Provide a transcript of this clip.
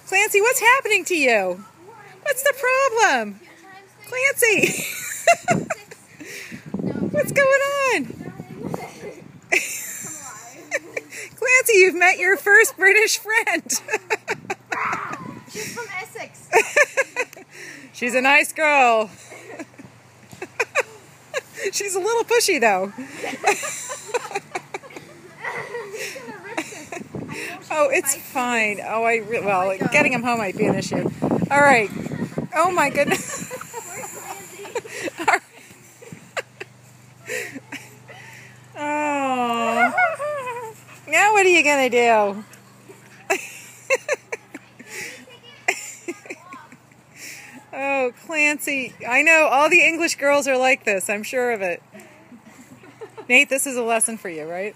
Clancy, what's happening to you? What's the problem? Clancy! What's going on? Clancy, you've met your first British friend. She's from Essex. She's a nice girl. She's a little pushy though. Oh, it's fine. Oh, well, getting him home might be an issue. All right. Oh my goodness. All right. Oh. Now what are you gonna do? Oh, Clancy. I know all the English girls are like this. I'm sure of it. Nate, this is a lesson for you, right?